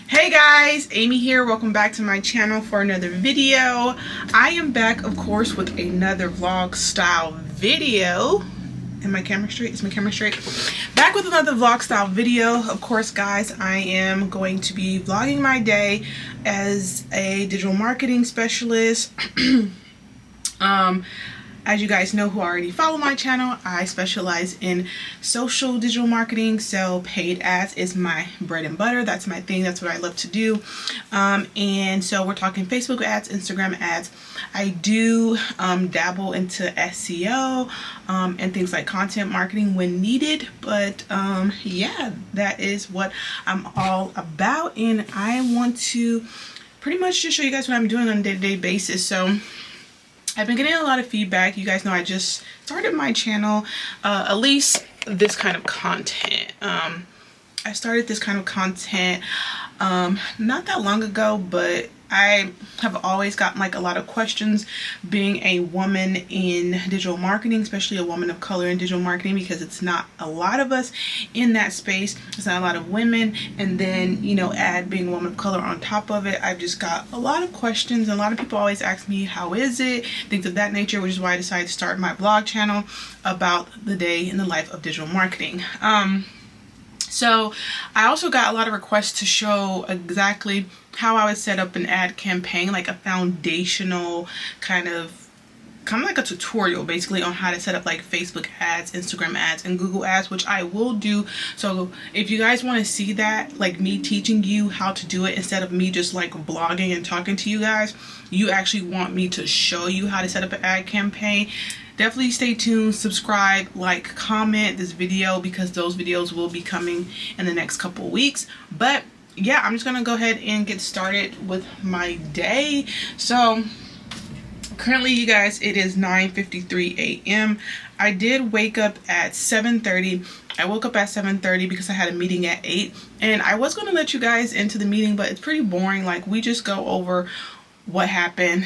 Hey guys, Amy here. Welcome back to my channel for another video. I am back, of course, with another vlog style video. Am my camera straight? Is my camera straight? Back with another vlog style video. Of course, guys, I am going to be vlogging my day as a digital marketing specialist. As you guys know who already follow my channel, I specialize in social digital marketing. So paid ads is my bread and butter. That's my thing. That's what I love to do. And so we're talking Facebook ads, Instagram ads. I do dabble into SEO and things like content marketing when needed. But yeah, that is what I'm all about. And I want to pretty much just show you guys what I'm doing on a day-to-day basis. So I've been getting a lot of feedback. You guys know I just started my channel, at least this kind of content. I started this kind of content not that long ago, but I have always gotten like a lot of questions being a woman in digital marketing, especially a woman of color in digital marketing, because it's not a lot of us in that space. It's not a lot of women. And then, you know, add being a woman of color on top of it, I've just got a lot of questions. And a lot of people always ask me, how is it? Things of that nature, which is why I decided to start my blog channel about the day in the life of digital marketing. So I also got a lot of requests to show exactly how I would set up an ad campaign, like a foundational kind of like a tutorial basically on how to set up like Facebook ads, Instagram ads, and Google ads, which I will do. So if you guys want to see that, like me teaching you how to do it instead of me just like vlogging and talking to you guys, you actually want me to show you how to set up an ad campaign, definitely stay tuned, subscribe, like, comment this video, because those videos will be coming in the next couple of weeks. But yeah, I'm just gonna go ahead and get started with my day. So currently, you guys, it is 9:53 a.m. I did wake up at 7:30. I woke up at 7:30 because I had a meeting at 8, and I was going to let you guys into the meeting, but it's pretty boring. Like, we just go over what happened,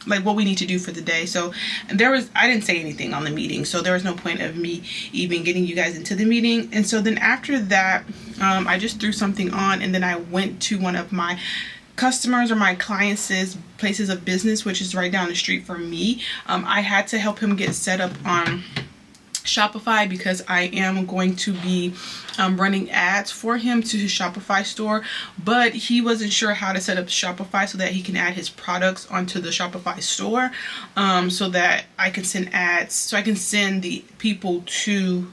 like what we need to do for the day. So I didn't say anything on the meeting, so there was no point of me even getting you guys into the meeting. And so then after that, I just threw something on, and then I went to one of my customers or my clients' places of business, which is right down the street from me. I had to help him get set up on Shopify because I am going to be running ads for him to his Shopify store, but he wasn't sure how to set up Shopify so that he can add his products onto the Shopify store, so that I can send ads, so I can send the people to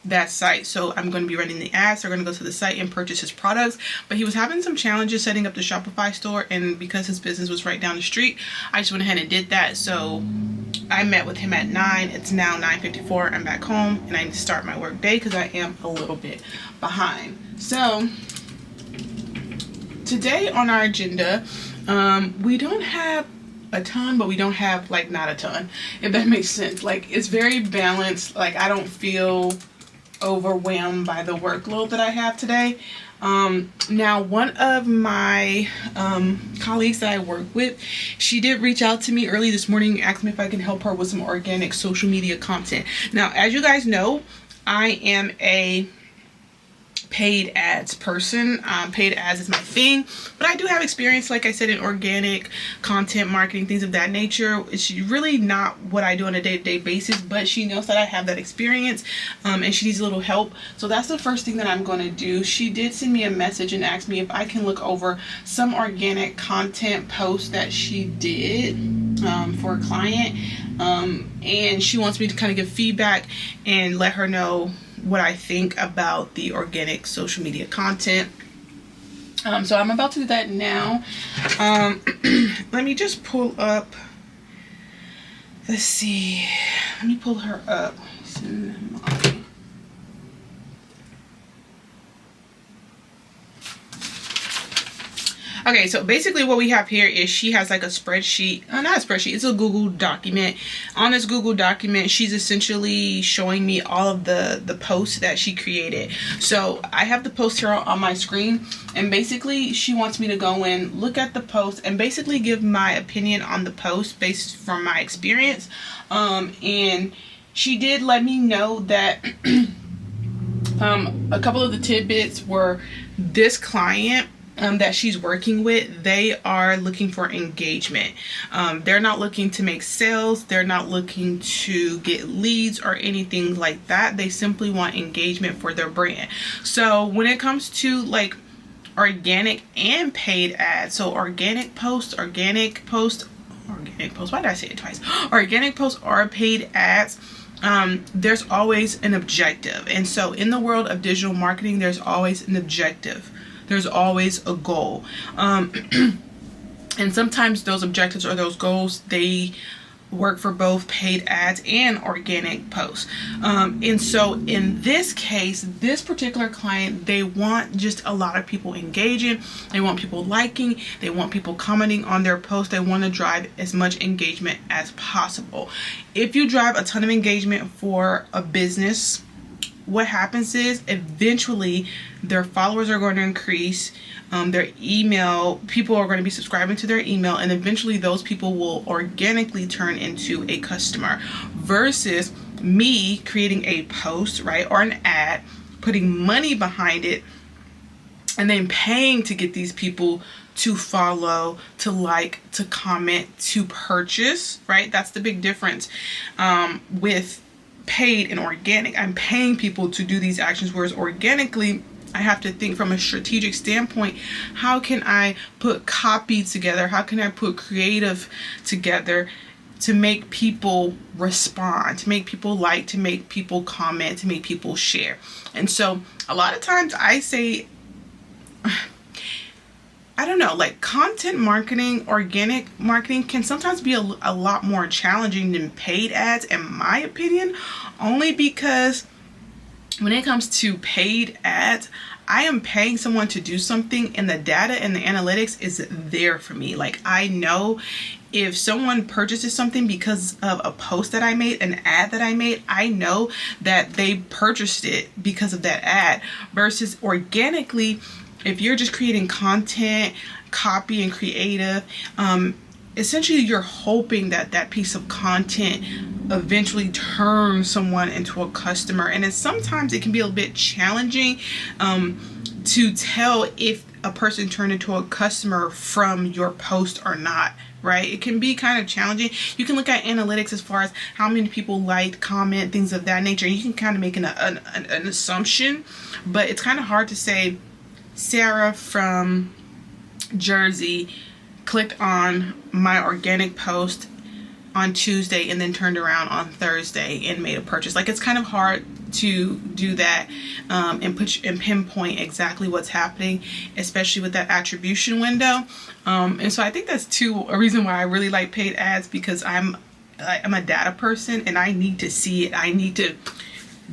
that site. So I'm going to be running the ads. They're going to go to the site and purchase his products, but he was having some challenges setting up the Shopify store, and because his business was right down the street, I just went ahead and did that. So I met with him at 9. It's now 9:54. I'm back home and I need to start my work day because I am a little bit behind. So today on our agenda, we don't have a ton, but we don't have like not a ton, if that makes sense. Like, it's very balanced. Like, I don't feel overwhelmed by the workload that I have today. Now, one of my colleagues that I work with, she did reach out to me early this morning and asked me if I can help her with some organic social media content. Now, as you guys know, I am a paid ads person. Paid ads is my thing, but I do have experience, like I said, in organic content marketing, things of that nature. It's really not what I do on a day-to-day basis, but she knows that I have that experience, and she needs a little help. So that's the first thing that I'm going to do. She did send me a message and asked me if I can look over some organic content posts that she did for a client, and she wants me to kind of give feedback and let her know what I think about the organic social media content. So I'm about to do that now. Let me just pull up, let's see, let me pull her up. Okay, so basically what we have here is she has like a spreadsheet, not a spreadsheet, it's a Google document. On this Google document, she's essentially showing me all of the posts that she created. So I have the post here on my screen, and basically she wants me to go in, look at the post, and basically give my opinion on the post based from my experience. And she did let me know that a couple of the tidbits were this client that she's working with, they are looking for engagement. They're not looking to make sales. They're not looking to get leads or anything like that. They simply want engagement for their brand. So when it comes to like organic and paid ads, so organic posts, why did I say it twice? Organic posts or paid ads, there's always an objective. And so in the world of digital marketing, there's always an objective. There's always a goal. And sometimes those objectives or those goals, they work for both paid ads and organic posts. And so in this case, this particular client, they want just a lot of people engaging. They want people liking. They want people commenting on their post. They want to drive as much engagement as possible. If you drive a ton of engagement for a business, what happens is eventually their followers are going to increase, their email, people are going to be subscribing to their email, and eventually those people will organically turn into a customer, versus me creating a post, right, or an ad, putting money behind it, and then paying to get these people to follow, to like, to comment, to purchase, right? That's the big difference with paid and organic. I'm paying people to do these actions, whereas organically I have to think from a strategic standpoint. How can I put copy together? How can I put creative together to make people respond, to make people like, to make people comment, to make people share? And so a lot of times I say, I don't know, like content marketing, organic marketing can sometimes be a lot more challenging than paid ads, in my opinion, only because when it comes to paid ads, I am paying someone to do something, and the data and the analytics is there for me. Like, I know if someone purchases something because of a post that I made, an ad that I made, I know that they purchased it because of that ad. Versus organically, if you're just creating content, copy, and creative, essentially you're hoping that that piece of content eventually turns someone into a customer. And sometimes it can be a little bit challenging to tell if a person turned into a customer from your post or not, right? It can be kind of challenging. You can look at analytics as far as how many people liked, comment, things of that nature. You can kind of make an assumption, but it's kind of hard to say Sarah from Jersey clicked on my organic post on Tuesday and then turned around on Thursday and made a purchase. Like, it's kind of hard to do that and pinpoint exactly what's happening, especially with that attribution window. And so I think that's a reason why I really like paid ads, because I'm a data person and I need to see it. I need to,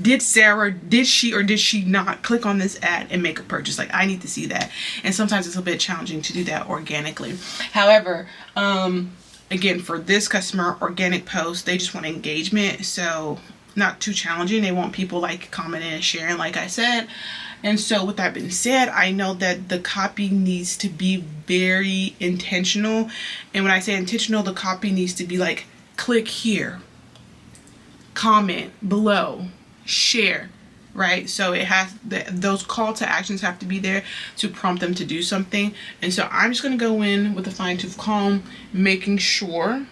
did she or did she not click on this ad and make a purchase? Like, I need to see that. And sometimes it's a bit challenging to do that organically. However, again, for this customer, organic post, they just want engagement. So not too challenging. They want people like commenting and sharing, like I said. And so with that being said, I know that the copy needs to be very intentional. And when I say intentional, the copy needs to be like, click here, comment below, share, right? So it has those call to actions have to be there to prompt them to do something. And so I'm just going to go in with a fine-tooth comb, making sure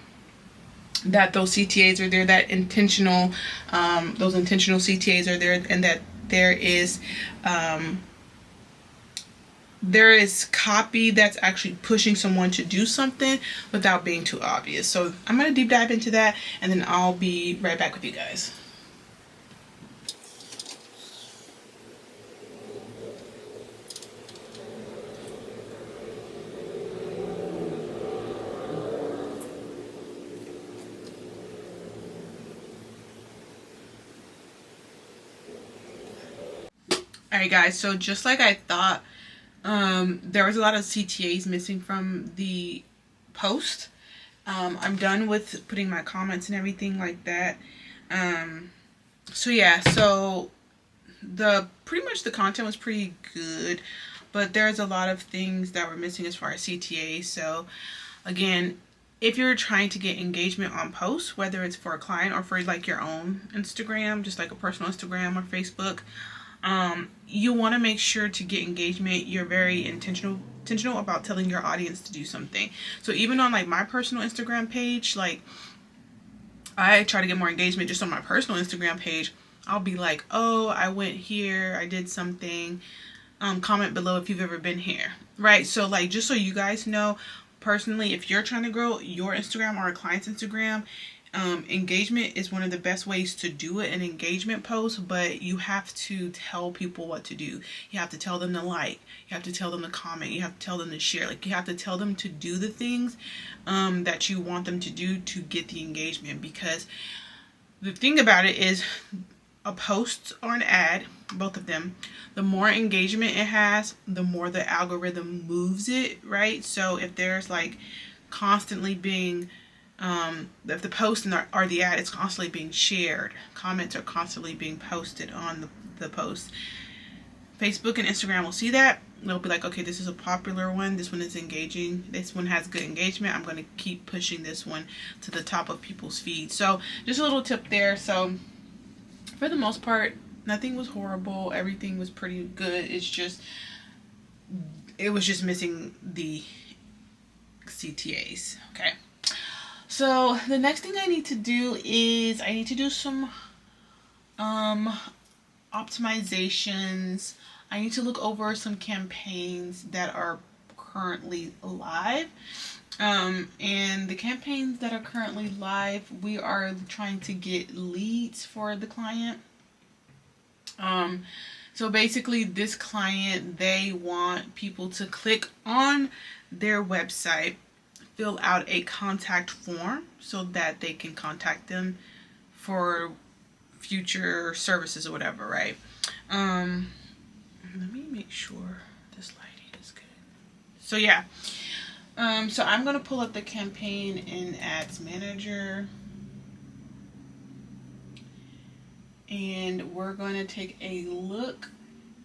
that those CTAs are there, that intentional, those intentional CTAs are there, and that there is copy that's actually pushing someone to do something without being too obvious. So I'm going to deep dive into that, and then I'll be right back with you guys. Alright guys, so just like I thought, there was a lot of CTAs missing from the post. I'm done with putting my comments and everything like that. So yeah, so pretty much the content was pretty good, but there's a lot of things that were missing as far as CTAs. So again, if you're trying to get engagement on posts, whether it's for a client or for like your own Instagram, just like a personal Instagram or Facebook, you want to make sure to get engagement. You're very intentional intentional about telling your audience to do something. So even on like my personal Instagram page, like I try to get more engagement just on my personal Instagram page. I'll be like, oh, I went here, I did something, comment below if you've ever been here, right? So like, just so you guys know, personally, if you're trying to grow your Instagram or a client's Instagram, engagement is one of the best ways to do it, an engagement post, but you have to tell people what to do. You have to tell them to like, you have to tell them to comment, you have to tell them to share, like you have to tell them to do the things that you want them to do to get the engagement. Because the thing about it is, a post or an ad, both of them, the more engagement it has, the more the algorithm moves it, right? So if there's like constantly being if the post or the ad is constantly being shared, comments are constantly being posted on the post, Facebook and Instagram will see that. They'll be like, okay, this is a popular one, this one is engaging, this one has good engagement, I'm going to keep pushing this one to the top of people's feed. So just a little tip there. So for the most part, nothing was horrible, everything was pretty good. It's just, it was just missing the CTAs. Okay, so the next thing I need to do is I need to do some optimizations. I need to look over some campaigns that are currently live. And the campaigns that are currently live, we are trying to get leads for the client. So basically this client, they want people to click on their website, fill out a contact form so that they can contact them for future services or whatever, right? Let me make sure this lighting is good. So yeah. So I'm going to pull up the campaign in Ads Manager, and we're going to take a look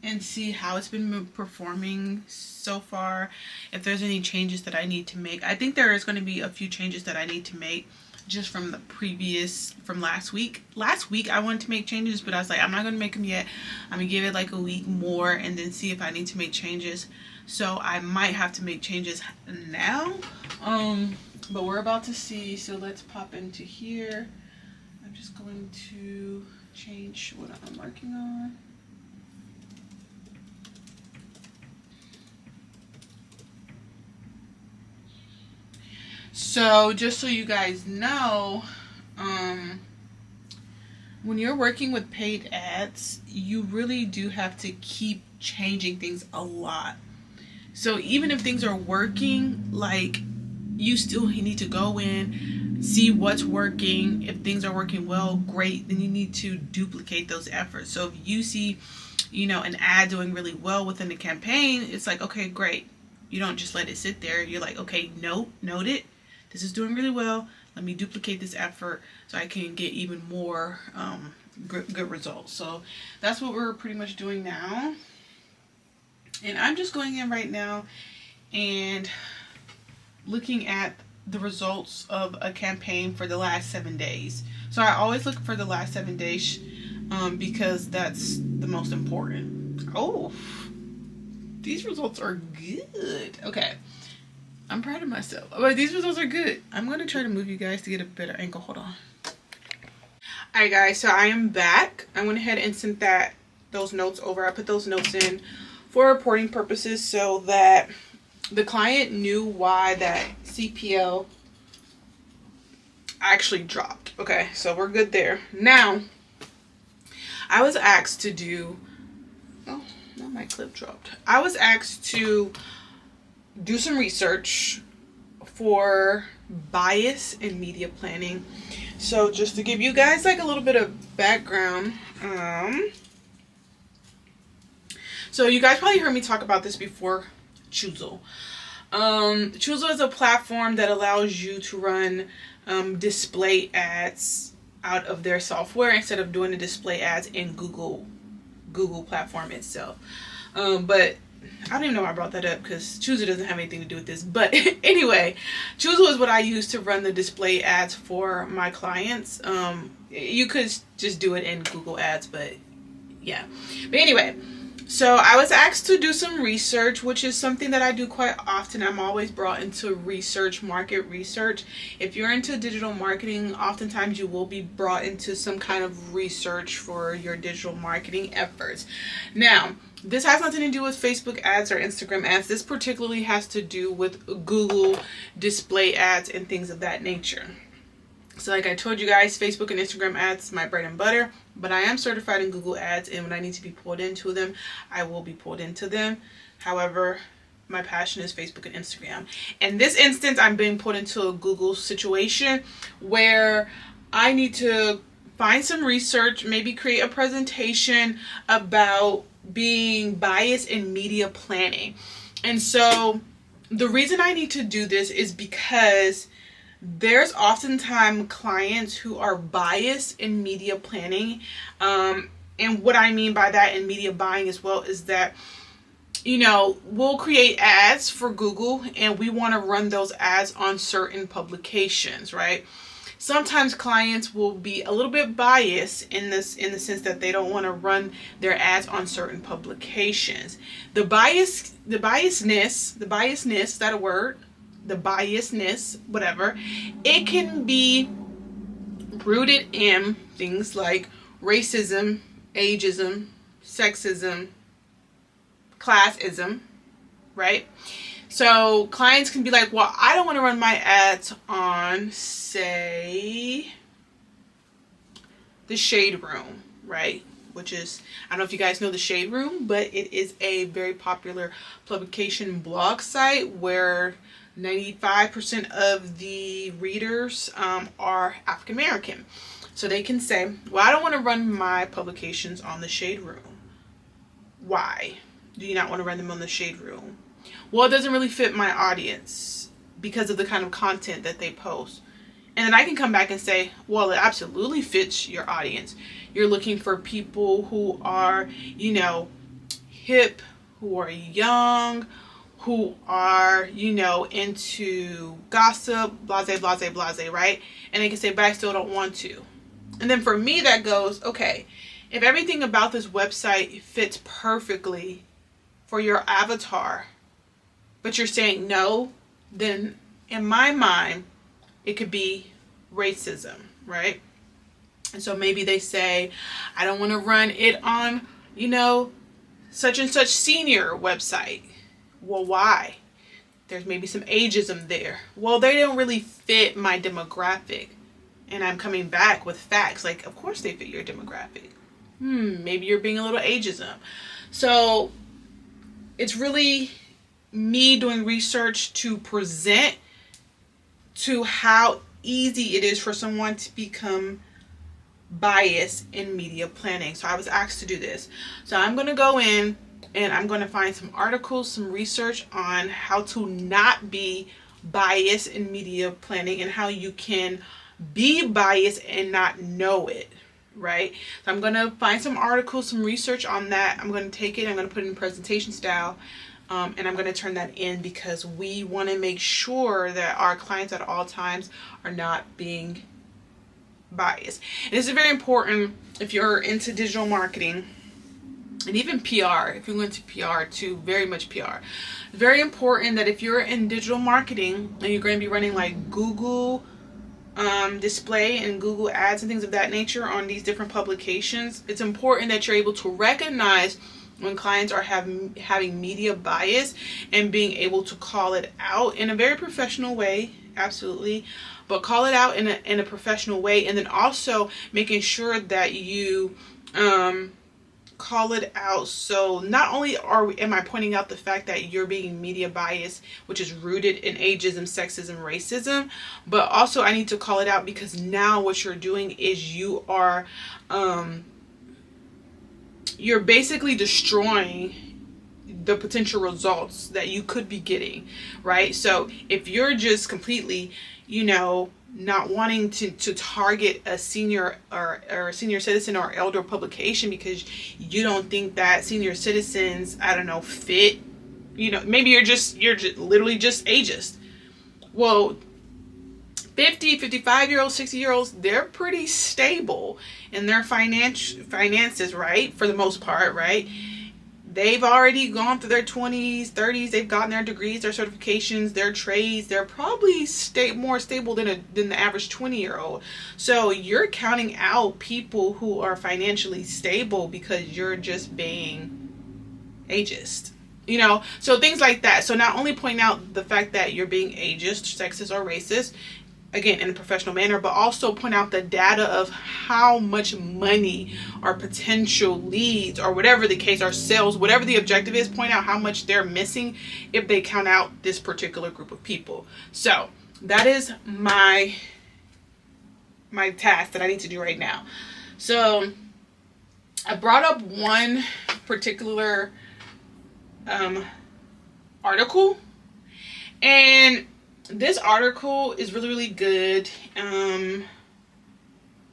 and see how it's been performing so far, if there's any changes that I need to make. I think there is going to be a few changes that I need to make just from the previous, from last week. Last week I wanted to make changes, but I was like, I'm not going to make them yet. I'm going to give it like a week more and then see if I need to make changes. So I might have to make changes now, but we're about to see. So let's pop into here. I'm just going to change what I'm working on. So just so you guys know, when you're working with paid ads, you really do have to keep changing things a lot. So even if things are working, like, you still need to go in, see what's working. If things are working well, great. Then you need to duplicate those efforts. So if you see, you know, an ad doing really well within the campaign, it's like, okay, great. You don't just let it sit there. You're like, okay, note it. This is doing really well. Let me duplicate this effort so I can get even more good results. So that's what we're pretty much doing now. And I'm just going in right now and looking at the results of a campaign for the last 7 days. So I always look for the last 7 days because that's the most important. Oh, these results are good. Okay, I'm proud of myself. But these results are good. I'm going to try to move you guys to get a better angle. Hold on. Alright guys, so I am back. I went ahead and sent those notes over. I put those notes in for reporting purposes so that the client knew why that CPL actually dropped. Okay, so we're good there. Now, I was asked to do, oh, no, my clip dropped. I was asked to do some research for bias in media planning. So just to give you guys like a little bit of background, so you guys probably heard me talk about this before, Choozle. Choozle is a platform that allows you to run display ads out of their software instead of doing the display ads in Google platform itself. But I don't even know why I brought that up because Choozle doesn't have anything to do with this. But anyway, Choozle is what I use to run the display ads for my clients. You could just do it in Google Ads, but yeah. But anyway, So I was asked to do some research, which is something that I do quite often. I'm always brought into research, market research. If you're into digital marketing, oftentimes you will be brought into some kind of research for your digital marketing efforts. Now, this has nothing to do with Facebook ads or Instagram ads. This particularly has to do with Google display ads and things of that nature. So like I told you guys, Facebook and Instagram ads, my bread and butter, but I am certified in Google ads, and when I need to be pulled into them, I will be pulled into them. However, my passion is Facebook and Instagram. In this instance, I'm being put into a Google situation where I need to find some research, maybe create a presentation about being biased in media planning. And so the reason I need to do this is because there's oftentimes clients who are biased in media planning. And what I mean by that in media buying as well is that, we'll create ads for Google and we want to run those ads on certain publications, right? Sometimes clients will be a little bit biased in the sense that they don't want to run their ads on certain publications. The biasness, is that a word? The biasness, whatever, it can be rooted in things like racism, ageism, sexism, classism, right? So clients can be like, well, I don't want to run my ads on, say, the Shade Room, right? Which is, I don't know if you guys know the Shade Room, but it is a very popular publication blog site where 95% of the readers are African American. So they can say, well, I don't want to run my publications on the Shade Room. Why do you not want to run them on the Shade Room? Well, it doesn't really fit my audience because of the kind of content that they post. And then I can come back and say, well, it absolutely fits your audience. You're looking for people who are, hip, who are young, who are, into gossip, blase, blase, blase, right? And they can say, but I still don't want to. And then for me, that goes, okay, if everything about this website fits perfectly for your avatar, but you're saying no, then in my mind, it could be racism, right? And so maybe they say, I don't want to run it on, such and such senior website. Well, why? There's maybe some ageism there. Well, they don't really fit my demographic. And I'm coming back with facts. Like, of course they fit your demographic. Maybe you're being a little ageism. So it's really me doing research to present to how easy it is for someone to become biased in media planning. So I was asked to do this. So I'm going to go in and I'm going to find some articles, some research on how to not be biased in media planning and how you can be biased and not know it, right? So I'm going to find some articles, some research on that. I'm going to take it, I'm going to put it in presentation style, and I'm going to turn that in because we want to make sure that our clients at all times are not being biased. And this is very important if you're into digital marketing and even PR. If you're into PR too, very much PR. It's very important that if you're in digital marketing and you're going to be running like Google display and Google ads and things of that nature on these different publications, it's important that you're able to recognize when clients are having media bias and being able to call it out in a very professional way, absolutely, but call it out in a professional way, and then also making sure that you call it out. So not only am I pointing out the fact that you're being media biased, which is rooted in ageism, sexism, racism, but also I need to call it out because now what you're doing is you are you're basically destroying the potential results that you could be getting, right? So if you're just completely, not wanting to target a senior or a senior citizen or elder publication because you don't think that senior citizens, fit, maybe you're just literally just ageist. Well, 50, 55-year-olds, 60-year-olds, they're pretty stable in their finances, right? For the most part, right? they've already gone through their 20s, 30s. They've gotten their degrees, their certifications, their trades. They're probably more stable than the average 20-year-old. So you're counting out people who are financially stable because you're just being ageist. You know, so things like that. So not only point out the fact that you're being ageist, sexist, or racist, again, in a professional manner, but also point out the data of how much money or potential leads or whatever the case, or sales, whatever the objective is, point out how much they're missing if they count out this particular group of people. So that is my task that I need to do right now. So I brought up one particular article, and this article is really, really good.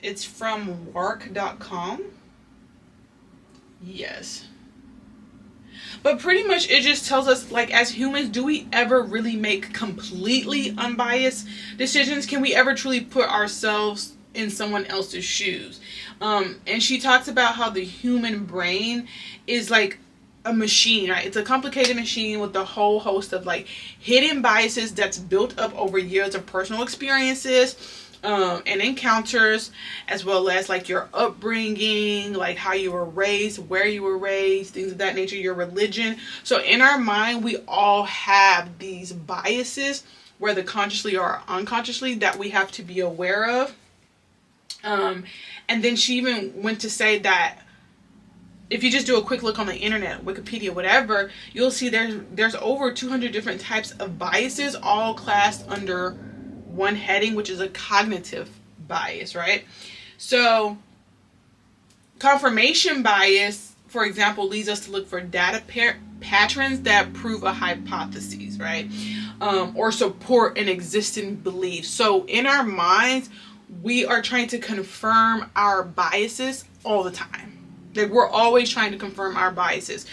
It's from work.com. Yes. But pretty much it just tells us, like, as humans, do we ever really make completely unbiased decisions? Can we ever truly put ourselves in someone else's shoes? And she talks about how the human brain is like a machine, right? It's a complicated machine with a whole host of like hidden biases that's built up over years of personal experiences and encounters, as well as like your upbringing, like how you were raised, where you were raised, things of that nature, your religion. So in our mind, we all have these biases, whether consciously or unconsciously, that we have to be aware of. And then she even went to say that if you just do a quick look on the internet, Wikipedia, whatever, you'll see there's over 200 different types of biases, all classed under one heading, which is a cognitive bias, right? So confirmation bias, for example, leads us to look for data patterns that prove a hypothesis, right? Or support an existing belief. So in our minds, we are trying to confirm our biases all the time. Like, we're always trying to confirm our biases.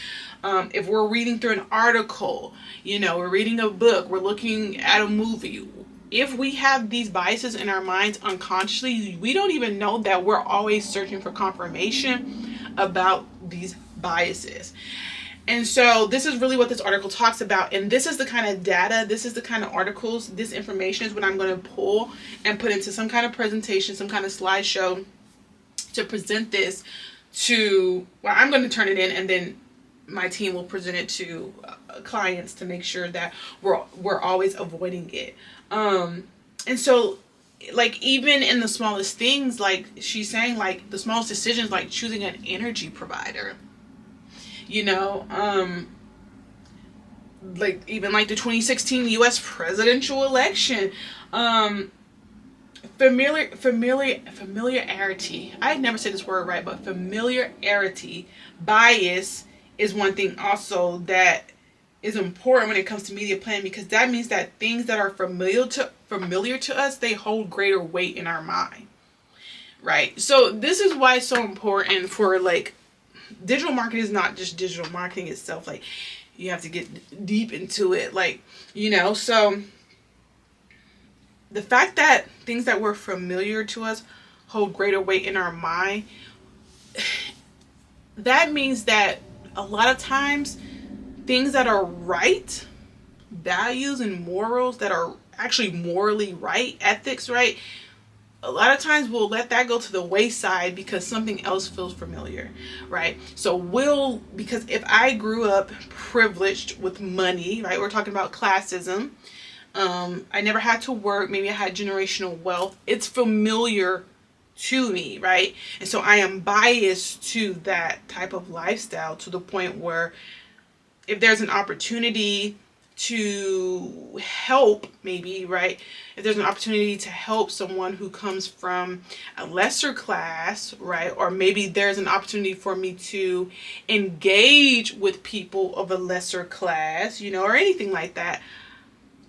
If we're reading through an article, you know, we're reading a book, we're looking at a movie. If we have these biases in our minds unconsciously, we don't even know that we're always searching for confirmation about these biases. And so this is really what this article talks about. And this is the kind of data, this is the kind of articles, this information is what I'm going to pull and put into some kind of presentation, some kind of slideshow to present this to, well, I'm going to turn it in, and then my team will present it to clients to make sure that we're always avoiding it. And so, like, even in the smallest things, like she's saying, like the smallest decisions, like choosing an energy provider, you know, like even like the 2016 U.S. presidential election, familiarity. I never said this word right, but familiarity bias is one thing also that is important when it comes to media planning, because that means that things that are familiar to us, they hold greater weight in our mind, right? So this is why it's so important for, like, digital marketing is not just digital marketing itself. Like, you have to get deep into it, like, you know. So the fact that things that were familiar to us hold greater weight in our mind, that means that a lot of times things that are right, values and morals that are actually morally right, ethics, right, a lot of times we'll let that go to the wayside because something else feels familiar, right? So because if I grew up privileged with money, right, we're talking about classism, I never had to work, maybe I had generational wealth, it's familiar to me, right? And so I am biased to that type of lifestyle, to the point where if there's an opportunity to help, maybe, right, if there's an opportunity to help someone who comes from a lesser class, right, or maybe there's an opportunity for me to engage with people of a lesser class, you know, or anything like that,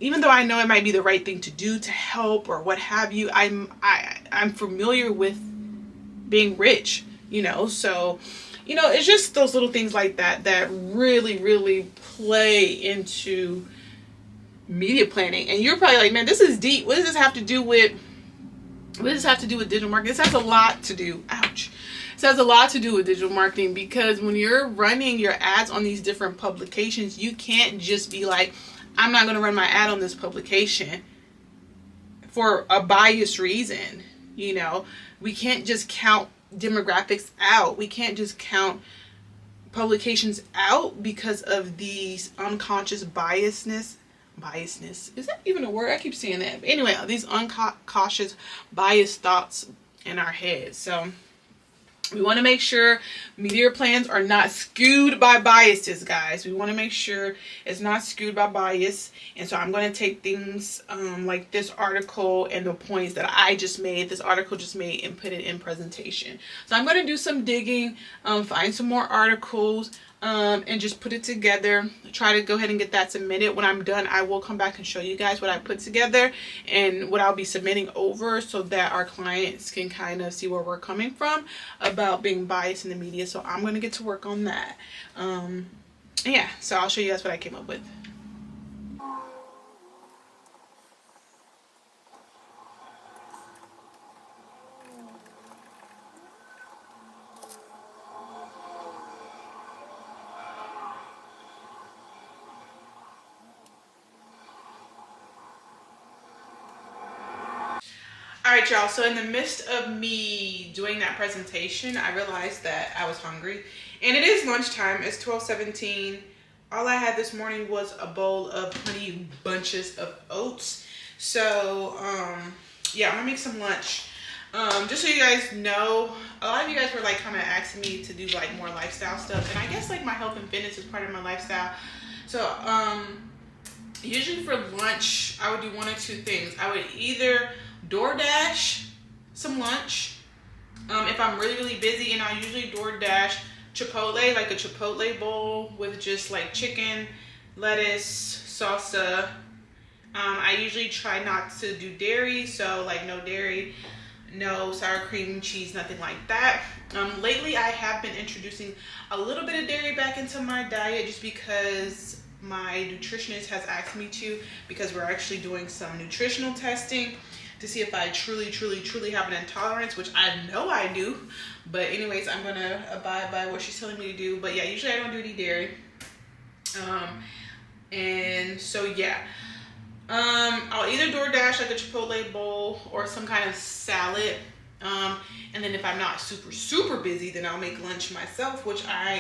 even though I know it might be the right thing to do to help or what have you, I'm familiar with being rich, you know. So, you know, it's just those little things like that that really, really play into media planning. And you're probably like, man, this is deep. What does this have to do with digital marketing? This has a lot to do. Ouch. So it has a lot to do with digital marketing, because when you're running your ads on these different publications, you can't just be like, I'm not going to run my ad on this publication for a biased reason. You know, we can't just count demographics out. We can't just count publications out because of these unconscious biasness. Is that even a word? I keep saying that. But anyway, these unconscious biased thoughts in our heads. So we want to make sure media plans are not skewed by biases, guys. We want to make sure it's not skewed by bias. And so I'm going to take things like this article and the points that I just made, this article just made, and put it in presentation. So I'm going to do some digging, find some more articles, and just put it together. Try to go ahead and get that submitted. When I'm done, I will come back and show you guys what I put together and what I'll be submitting over, so that our clients can kind of see where we're coming from about being biased in the media. So I'm going to get to work on that. Yeah, so I'll show you guys what I came up with. Alright, y'all, so in the midst of me doing that presentation, I realized that I was hungry. And it is lunchtime. It's 12:17. All I had this morning was a bowl of honey bunches of oats. So, yeah, I'm gonna make some lunch. Just so you guys know, a lot of you guys were like kind of asking me to do like more lifestyle stuff. And I guess like my health and fitness is part of my lifestyle. So, usually for lunch, I would do one or two things. I would either DoorDash some lunch if I'm really busy, and I usually DoorDash Chipotle, like a Chipotle bowl with just like chicken, lettuce, salsa. I usually try not to do dairy, so like no dairy, no sour cream, cheese, nothing like that. Lately I have been introducing a little bit of dairy back into my diet, just because my nutritionist has asked me to, because we're actually doing some nutritional testing to see if I truly have an intolerance, which I know I do. But anyways, I'm gonna abide by what she's telling me to do. But yeah, usually I don't do any dairy. And so yeah, I'll either DoorDash like a Chipotle bowl or some kind of salad. And then if I'm not super busy, then I'll make lunch myself, which I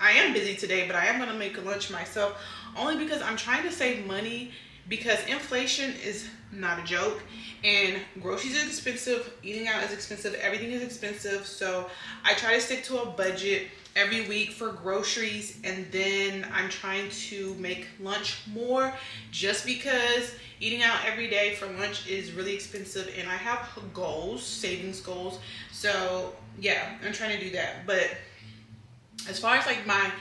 am busy today, but I am gonna make a lunch myself, only because I'm trying to save money, because inflation is not a joke, and groceries are expensive, eating out is expensive, everything is expensive. So I try to stick to a budget every week for groceries, and then I'm trying to make lunch more, just because eating out every day for lunch is really expensive, and I have goals, savings goals. So yeah, I'm trying to do that. But as far as like my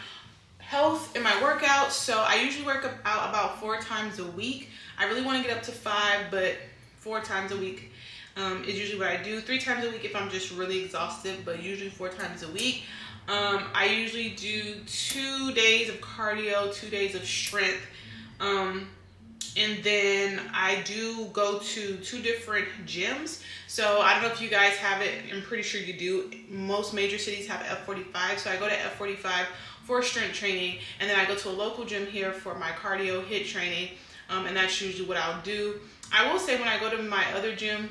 health and my workouts, so I usually work out about 4 times a week. I really want to get up to 5, but 4 times a week is usually what I do. 3 times a week if I'm just really exhausted, but usually 4 times a week. I usually do 2 days of cardio, 2 days of strength. And then I do go to 2 different gyms. So I don't know if you guys have it. I'm pretty sure you do. Most major cities have F45. So I go to F45 for strength training, and then I go to a local gym here for my cardio HIIT training. And that's usually what I'll do. I will say when I go to my other gym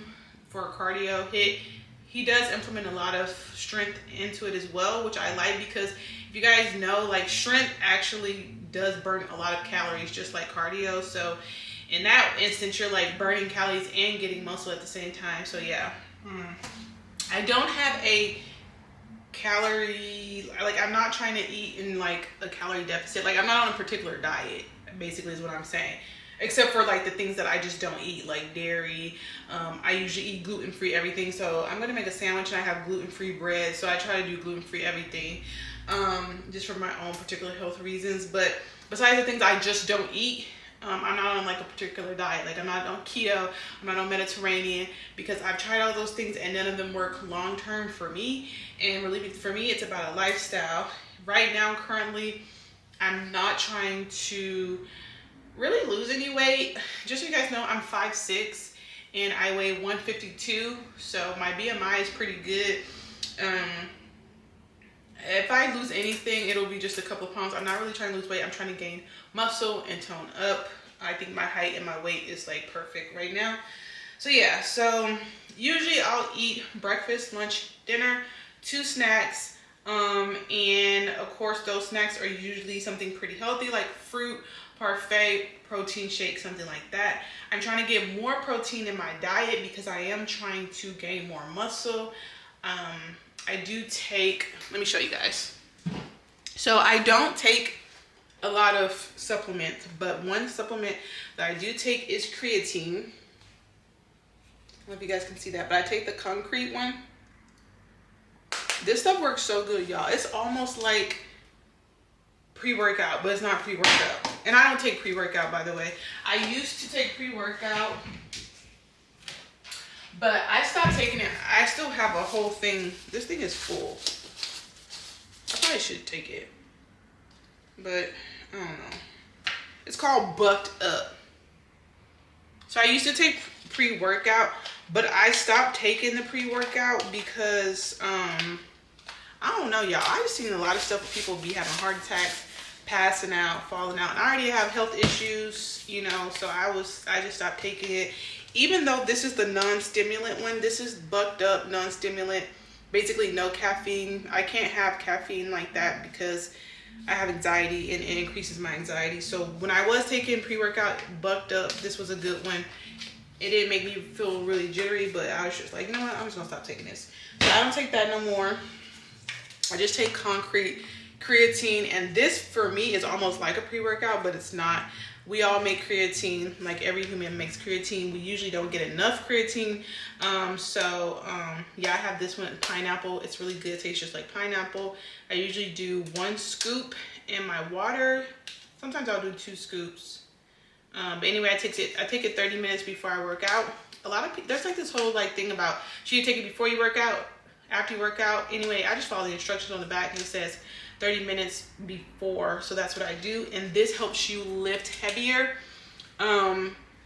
for cardio HIIT, he does implement a lot of strength into it as well, which I like, because if you guys know, like, strength actually does burn a lot of calories, just like cardio. So in that instance, you're like burning calories and getting muscle at the same time. So yeah, I don't have a calorie, like, I'm not trying to eat in like a calorie deficit. Like, I'm not on a particular diet, basically, is what I'm saying. Except for like the things that I just don't eat, like dairy. I usually eat gluten-free everything. So I'm gonna make a sandwich and I have gluten-free bread. So I try to do gluten-free everything, just for my own particular health reasons. But besides the things I just don't eat, I'm not on like a particular diet. Like, I'm not on keto, I'm not on Mediterranean, because I've tried all those things and none of them work long-term for me. And really, for me, it's about a lifestyle. Right now, currently, I'm not trying to really lose any weight. Just so you guys know, I'm 5'6" and I weigh 152, so my BMI is pretty good. If I lose anything, it'll be just a couple of pounds. I'm not really trying to lose weight. I'm trying to gain muscle and tone up. I think my height and my weight is like perfect right now. So yeah, so usually I'll eat breakfast, lunch, dinner, 2 snacks. And of course those snacks are usually something pretty healthy like fruit, parfait, protein shake, something like that. I'm trying to get more protein in my diet because I am trying to gain more muscle. I do take, let me show you guys. So I don't take a lot of supplements, but one supplement that I do take is creatine. I don't know if you guys can see that, but I take the concrete one. This stuff works so good, y'all. It's almost like pre-workout, but it's not pre-workout. And I don't take pre-workout, by the way. I used to take pre-workout, but I stopped taking it. I still have a whole thing. This thing is full. I probably should take it, but I don't know. It's called Bucked Up. So I used to take pre-workout, but I stopped taking the pre-workout because I don't know, y'all. I've seen a lot of stuff where people be having heart attacks, passing out, falling out, and I already have health issues, you know, so I just stopped taking it. Even though this is the non-stimulant one, this is Bucked Up non-stimulant, basically no caffeine. I can't have caffeine like that because I have anxiety and it increases my anxiety. So when I was taking pre-workout Bucked Up, this was a good one. It didn't make me feel really jittery, but I was just like, you know what, I'm just gonna stop taking this. So I don't take that no more. I just take concrete, creatine, and this for me is almost like a pre-workout, but it's not. We all make creatine, like every human makes creatine. We usually don't get enough creatine. Yeah, I have this one, pineapple. It's really good. It tastes just like pineapple. I usually do 1 scoop in my water. Sometimes I'll do 2 scoops. But anyway, I take it 30 minutes before I work out. A lot of people, there's like this whole like thing about should you take it before you work out, after you work out. Anyway, I just follow the instructions on the back and it says 30 minutes before, so that's what I do, and this helps you lift heavier.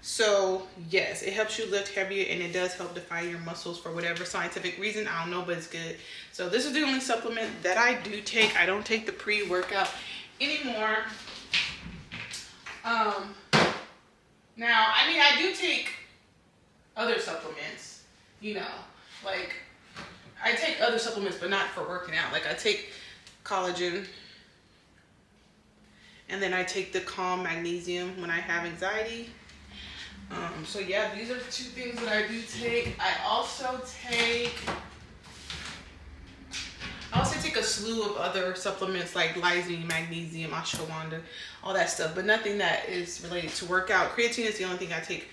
So yes, it helps you lift heavier, and it does help define your muscles for whatever scientific reason. I don't know, but it's good. So this is the only supplement that I do take. I don't take the pre-workout anymore. Now, I mean, I do take other supplements, you know, like I take other supplements, but not for working out. Like I take collagen, and then I take the Calm Magnesium when I have anxiety. So yeah, these are 2 things that I do take. I also take a slew of other supplements like lysine, magnesium, ashwagandha, all that stuff, but nothing that is related to workout. Creatine is the only thing I take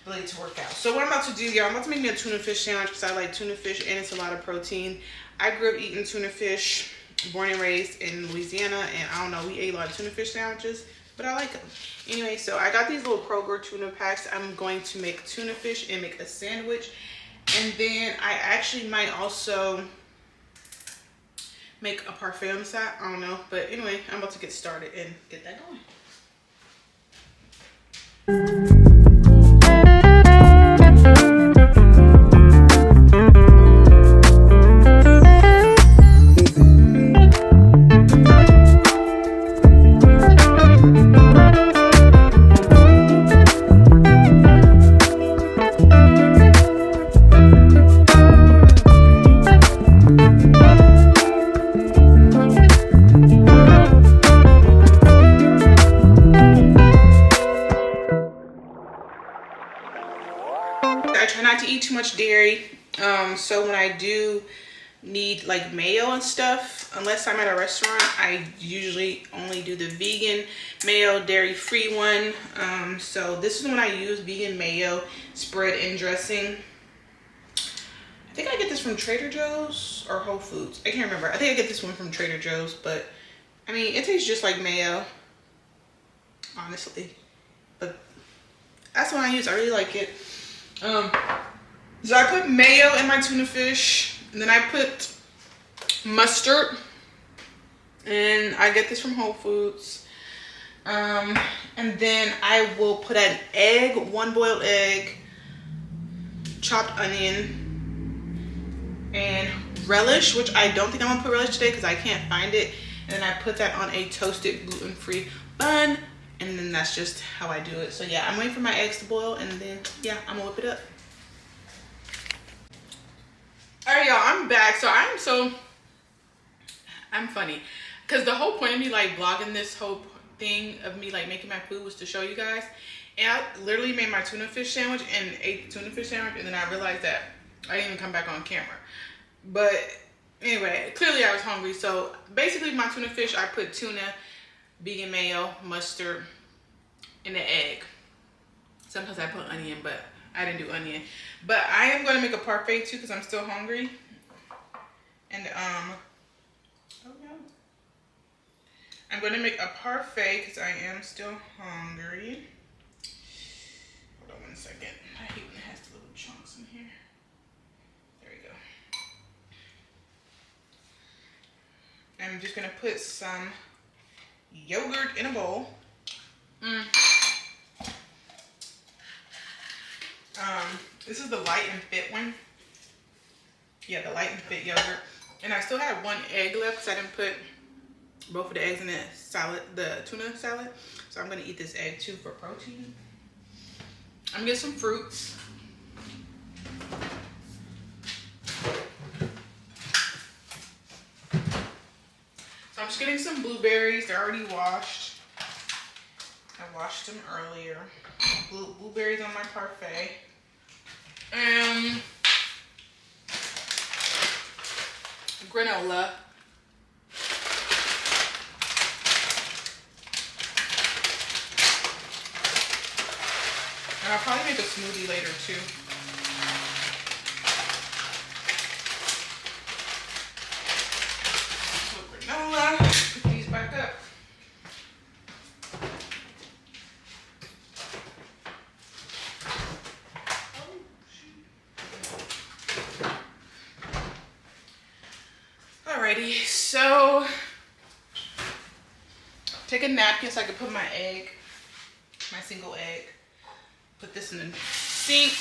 related to workout. So what I'm about to do, y'all, I'm about to make me a tuna fish sandwich because I like tuna fish and it's a lot of protein. I grew up eating tuna fish, born and raised in Louisiana, and I don't know, we ate a lot of tuna fish sandwiches, but I like them. Anyway, so I got these little Kroger tuna packs. I'm going to make tuna fish and make a sandwich, and then I actually might also make a parfait on the side. I don't know, but anyway, I'm about to get started and get that going. I try not to eat too much dairy. So when I do need like mayo and stuff, unless I'm at a restaurant, I usually only do the vegan mayo, dairy-free one. So this is when I use vegan mayo, spread and dressing. I think I get this from Trader Joe's or Whole Foods. I can't remember. I think I get this one from Trader Joe's, but I mean, it tastes just like mayo, honestly. But that's the one I use. I really like it. So I put mayo in my tuna fish, and then I put mustard, and I get this from Whole Foods. And then I will put an egg, 1 boiled egg, chopped onion, and relish, which I don't think I'm gonna put relish today because I can't find it. And then I put that on a toasted gluten-free bun, and then that's just how I do it. So yeah, I'm waiting for my eggs to boil, and then yeah, I'm gonna whip it up. All right, y'all, I'm back. So I'm funny because the whole point of me like vlogging this whole thing of me like making my food was to show you guys. And I literally made my tuna fish sandwich and ate the tuna fish sandwich, and then I realized that I didn't even come back on camera. But anyway, clearly I was hungry. So basically my tuna fish, I put tuna, vegan mayo, mustard, and an egg. Sometimes I put onion, but I didn't do onion. But I am going to make a parfait too because I'm still hungry. And oh no. I'm going to make a parfait because I am still hungry. Hold on one second. I hate when it has the little chunks in here. There we go. I'm just going to put some yogurt in a bowl. This is the Light and Fit one. Yeah, the Light and Fit yogurt. And I still have one egg left because I didn't put both of the eggs in the salad, the tuna salad. So I'm gonna eat this egg too for protein. I'm gonna get some fruits. So I'm just getting some blueberries. They're already washed. I washed them earlier. Blueberries on my parfait. Granola. And I'll probably make a smoothie later too. So granola, put these back up. Alrighty, so take a napkin so I can put my egg, my single egg. Put this in the sink.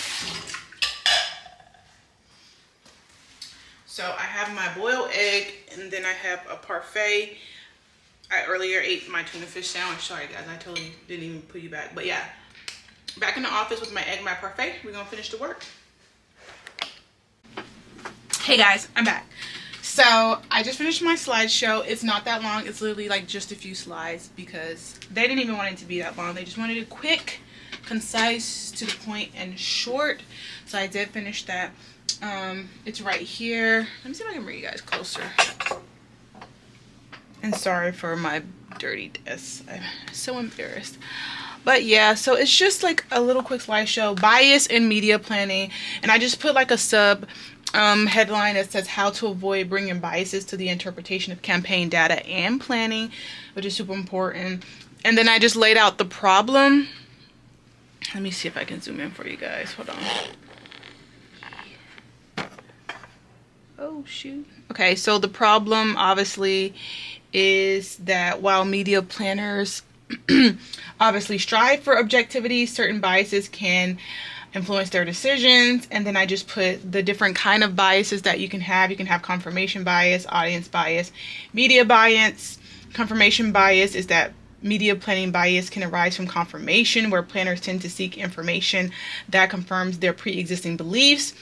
So I have my boiled egg, and then I have a parfait. I earlier ate my tuna fish sandwich. Sorry guys, I totally didn't even put you back. But yeah, back in the office with my egg, my parfait. We're gonna finish the work. Hey guys, I'm back. So I just finished my slideshow. It's not that long. It's literally like just a few slides because they didn't even want it to be that long. They just wanted it quick, concise, to the point, and short. So I did finish that. It's right here. Let me see if I can bring you guys closer. And sorry for my dirty desk. I'm so embarrassed. But yeah, so it's just like a little quick slideshow, bias in media planning. And I just put like a sub headline that says how to avoid bringing biases to the interpretation of campaign data and planning, which is super important. And then I just laid out the problem. Let me see if I can zoom in for you guys. Hold on. Oh shoot. Okay, so the problem obviously is that while media planners obviously strive for objectivity, certain biases can influence their decisions. And then I just put the different kind of biases that you can have. You can have confirmation bias, audience bias, media bias. Confirmation bias is that media planning bias can arise from confirmation, where planners tend to seek information that confirms their pre-existing beliefs.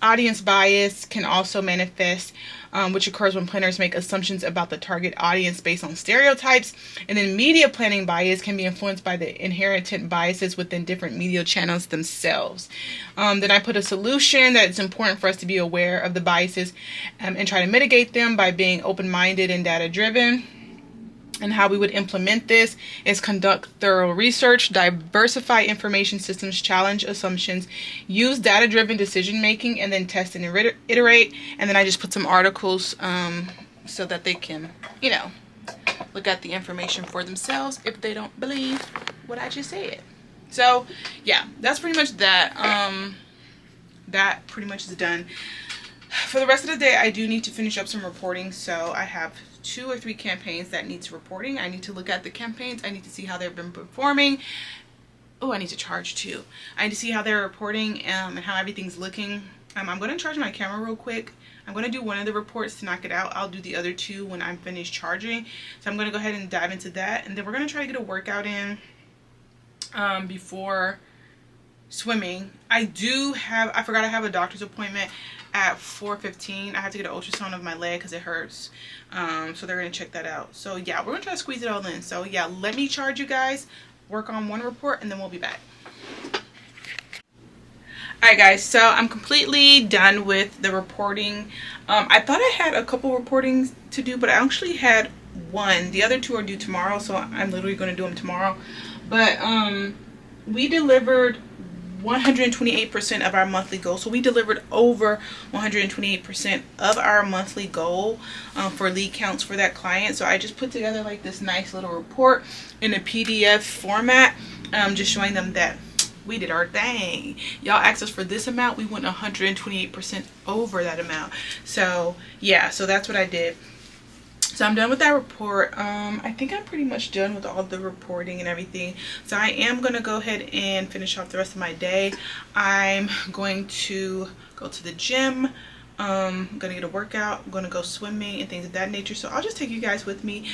Audience bias can also manifest, which occurs when planners make assumptions about the target audience based on stereotypes. And then media planning bias can be influenced by the inherent biases within different media channels themselves. Then I put a solution that it's important for us to be aware of the biases and try to mitigate them by being open-minded and data-driven. And how we would implement this is conduct thorough research, diversify information systems, challenge assumptions, use data-driven decision-making, and then test and iterate. And then I just put some articles so that they can, you know, look at the information for themselves if they don't believe what I just said. So, yeah, that's pretty much that. That pretty much is done. For the rest of the day, I do need to finish up some reporting. So I have 2 or 3 campaigns that needs reporting. I need to look at the campaigns. I need to see how they've been performing. Oh, I need to charge too. I need to see how they're reporting and how everything's looking. I'm going to charge my camera real quick. I'm going to do one of the reports to knock it out. I'll do the other two when I'm finished charging. So I'm going to go ahead and dive into that. And then we're going to try to get a workout in before swimming. I forgot I have a doctor's appointment at 4:15. I have to get an ultrasound of my leg because it hurts. So they're going to check that out. So yeah, we're going to try to squeeze it all in. So yeah, let me charge you guys, work on one report, and then we'll be back. Alright guys, so I'm completely done with the reporting. I thought I had a couple reportings to do, but I actually had one. The other two are due tomorrow, so I'm literally going to do them tomorrow. But we delivered 128% of our monthly goal. So we delivered over 128% of our monthly goal for lead counts for that client. So I just put together like this nice little report in a PDF format, just showing them that we did our thing. Y'all asked us for this amount, we went 128% over that amount. So yeah, so that's what I did. So I'm done with that report. I think I'm pretty much done with all the reporting and everything. So I am going to go ahead and finish off the rest of my day. I'm going to go to the gym. I'm going to get a workout. I'm going to go swimming and things of that nature. So I'll just take you guys with me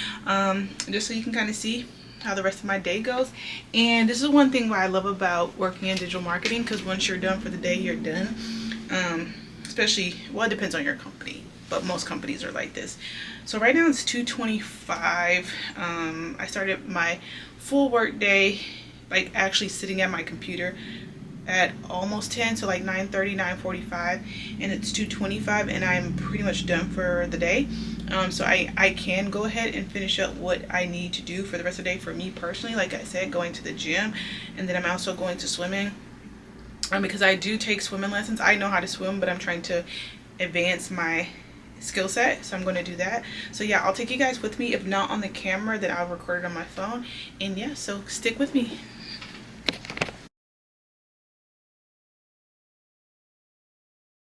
just so you can kind of see how the rest of my day goes. And this is one thing what I love about working in digital marketing, because once you're done for the day, you're done. Especially, well, it depends on your company, but most companies are like this. So right now it's 2:25. I started my full work day, like actually sitting at my computer at almost 10, so like 9:30, 9:45, and it's 2:25, and I'm pretty much done for the day. So I can go ahead and finish up what I need to do for the rest of the day. For me personally, like I said, going to the gym, and then I'm also going to swimming, because I do take swimming lessons. I know how to swim, but I'm trying to advance my skill set, so I'm going to do that. So yeah, I'll take you guys with me. If not on the camera, then I'll record it on my phone. And yeah, so stick with me.